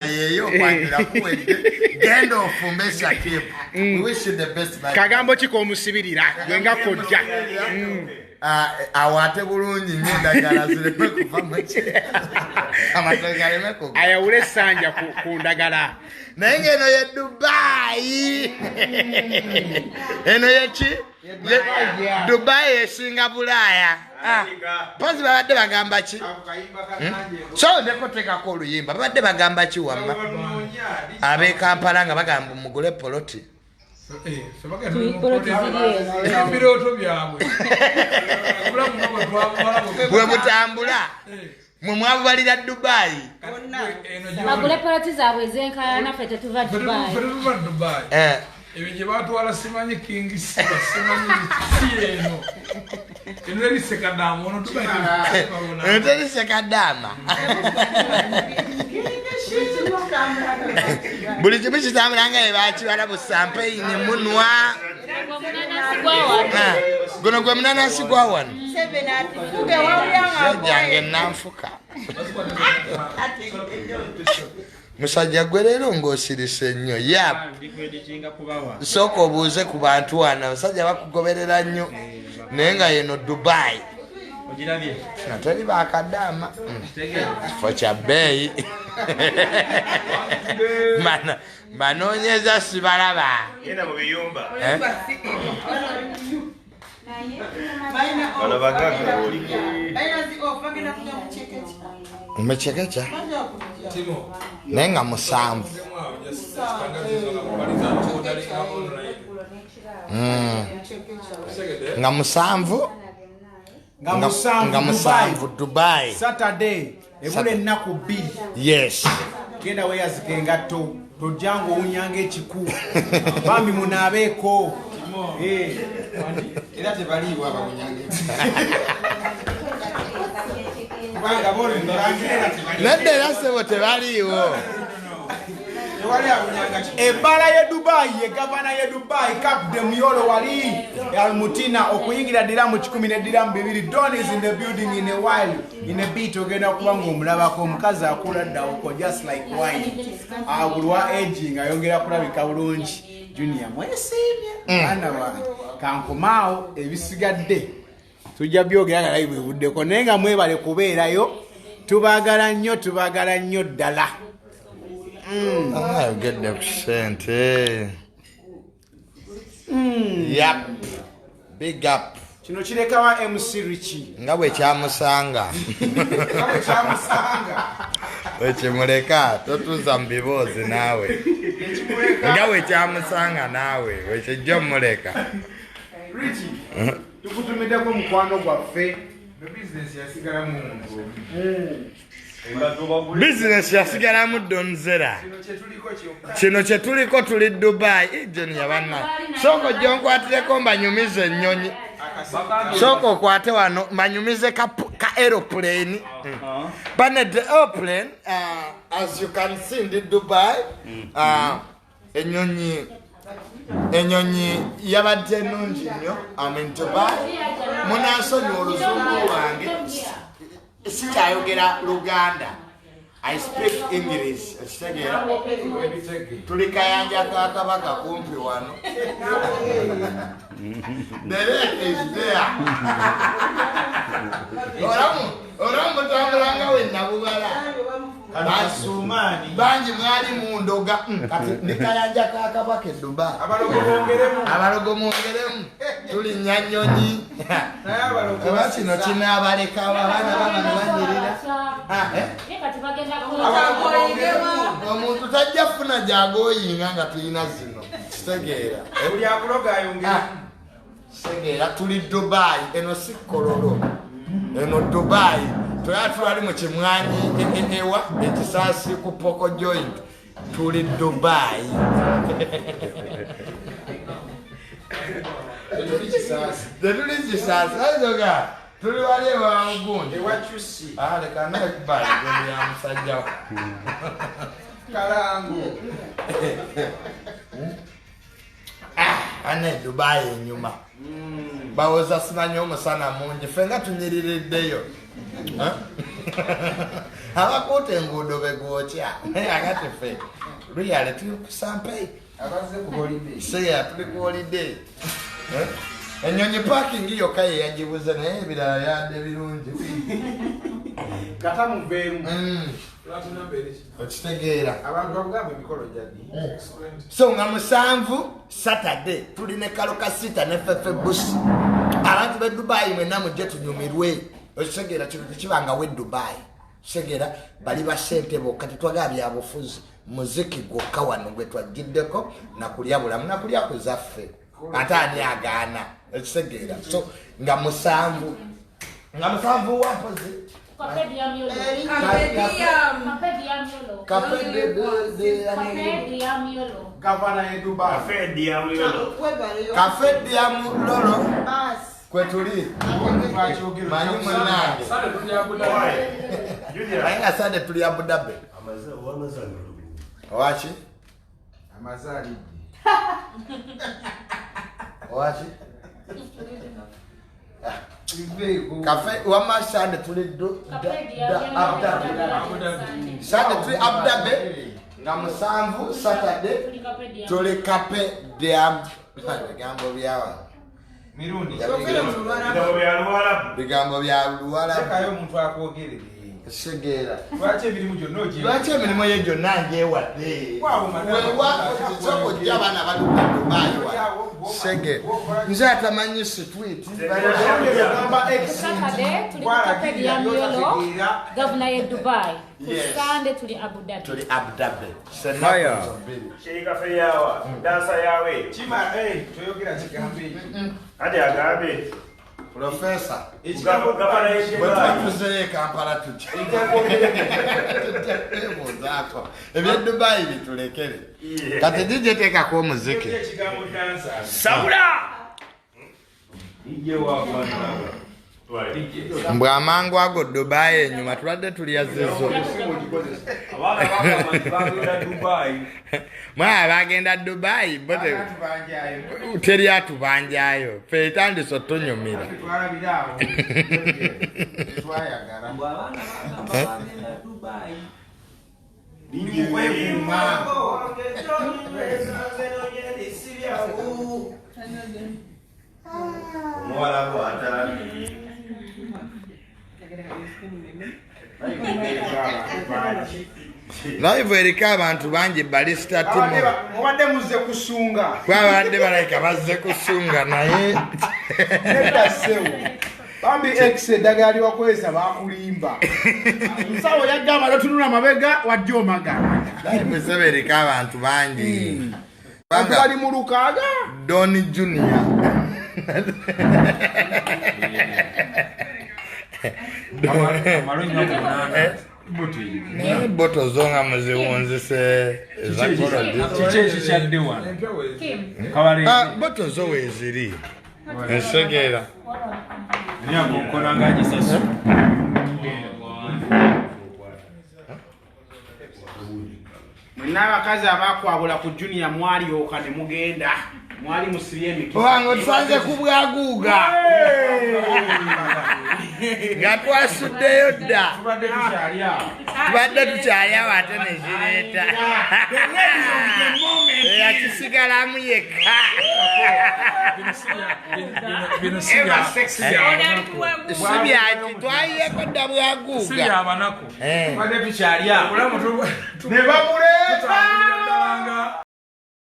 yeyo kwangira kuwedde genda ofumesha keep. We wish you the best. Kagambo kiko omusibirira gwenga kojja. Awate bulungi nnyo endagala zireme kuva mu kye. Amatoke galeme kuva. Ayawule essanja ku ndagala. Naye ng'eno ye Dubai. Eno ye ki? Dubai esinga Bulaaya. Pozi babadde bagamba ki? So ndekoteekako oluyimba. Babadde bagamba ki wamma? Ab'e Kampala nga bagamba mugule poloti. Bwe mutambula mwe mwabubalira Dubai. Bagule poloti zaabwe ezenkana ffe tetuva Dubai. Ebinje batwala simanyi King Siba simanyi eno. Eno eri sekadamu ono tubaita. Eno eri sekadama. Buli kimu kitambula nga ebakiwala bu champagne munwa. Guno gwe munanasi gwa wano. Jange nanfuka. Musajja gwe leero ng'osirise nnyo. Yap. Sooka obuuze ku bantu wano. Abasajja bakugoberera nnyo. Naye nga yeno Dubai. Nga teri bakadaama. Kifo kya bbeeyi. Banoonyeza sibalaba. Yenda mu biyumba. Umechekecha? Naye nga musanvu. Nga musanvu? Nga musanvu Dubai. Saturday ebule ennaku 2. Yes. Genda weyazika engatto tojjango owunyanga ekiku. Bambi munaabeeko. Era tebaliibwa abawunyanga. Nedda era ssebo tebaliiwo. Ebbala ye Dubai ye gavana ye Dubai Captain Muyolo wali Almutina okuyingira diramu 10 ne diramu 2. Don is in the building in a while in a bit ogenda kuba ng'omulabako omukazi akula ddawuko just like wine. Abulwa aging ayongera kulabika bulungi. Junior mwesiimye ana wange kankomawo ebisigadde tujja byogera live ebuddeko naye nga mwebale kubeerayo tubagala nnyo ddala. Ayogedde ku ssente. Yap. Big up. Kino kirekawa MC Richie nga bwe kyamusanga. Wekimuleka totuuza mu biboozi naawe. Nga bwe kyamusanga naawe wekijja muleka. Richie tukutumiddeko mukwano gwaffe bizinesi yasigalamu donzera. Kino kye tuliko tuli Dubai. Ijeni yabanna sooka ojja onkwatireko mbanyumize ennyonyi. Sooka okwate wano mbanyumize ka aeroplane. But the airplane, as you can see in the Dubai, enyonyi yabadde nnungi nnyo. I'm in Dubai. Munansonyi oluzungu lwange sikyayogera Luganda. I speak English. Ekitegeera tuli kayanja ka Kabaka kumpi wano. The lake is there. Oramu tambulanga wennabubala. Basumani bangi mwali mu ndoga kati ndi kayanja ka Kabaka e Dubai. Abalogo mwongeremu tuli nnyanyonyi. Kino kinaabaleka abaana banyirira. Omuntu tajja kufuna gy'agooyinga nga tulina zino. Kitegeera Buli akuloga ayongera. Kitegeera tuli Dubai. Eno si Kololo. Eno Dubai. Twali mu kimwanyi ewa ekisaasi ku Poko joint. Tuli Dubai. Tuli kisaasi. Azoga tuli wali ewa Mugundi. Ewakyusi. Leka naekubaali gwendi ya musajjawo. Kalangu. Ane Dubai enyuma. Bawoza simanyi omusana mungi. Ffe nga tunyiririddeyo. abakuuta enguudo begwokya agati ffe luyale tuli kusampai seya tuli kuwolidde ennyonyi parking yokka ye yagibuze naye ebirala yadde birungi okitegeera so nga 7 Saturday tuli ne kalokasita ne fefe busi abantu be Dubai mwena mujje tunyumirwe okitegeera kino tekibanga we Dubai segera bali basente bokka tetwaga byabufuzi muziki gwokka wano gwe twagiddeko nakulya bulamu nakulya kuzaffe ate ani agaana ekitegeera so nga 7 wampozi Gavana ya Dubai. Cafe Diamolo. Kwetuli. Manyi mwanange. Ainga sade tuli Abu Dhabi. Wachi? Amazali. Wachi? Cafe wama sade tuli Abu Dhabi. Sade tuli Abu Dhabi. Nga 7 Saturday tuli Cafe Diamolo. Gambo byawa. Mirundi. Bigambo bya luwala. Sekayo omuntu akwogerere. Segera. Lwaki emirimu gyonna ogi? Lwaki emirimu ye gyonna njewadde? Soko gy'abaana badduka Dubai wa. Sege. Nze atamanyi sitwiti. Gavana ya Dubai. Kusande tuli Abu Dhabi. Tuli Abu Dhabi. Haya. Sheika feyawa, dansa yawe. Chima toyogera kigambe. Ade agambe. Professor. Gavana yetu. Bwe Kampala tuti. Muzako. Ebya Dubai bitulekere. Kati DJ tekako omuziki. Ekigambo dansa. Saula. Ije wa bwana. Mbwa amangu ago Dubai enyuma tuladde tuliyazezo. Mwa bagenda Dubai bote teri atubanjayo fe tandise otunyumira. Live erika abantu bangi balista timu. Mubadde muze kusunga. Kwabadde balayika bazze kusunga naye. Neta sewo. Bambi X dagali wakweza bakulimba. Nsawo yagamba tunula mabega wajja omaga. Live sebe erika abantu bangi. Bali mu Lukaga. Mirundi Jr. Boto zonga muziwonzese ezakolodi. Kichechi kya dewa. Boto zo weziri. Ensegera. Nyako kola ngaji sasu. N'abakazi abakwabula ku Junior mwali okane mugenda. Mwali musibye emiki. Wango tusanze kubwaguuga. Nga twasuddeyo dda. Tubadde tukyali awo ate ne zireeta. Yakisigalamu yekka. Si byaki twayiyeko dda bwaguuga. Si byabanako. Ne bamuleeta.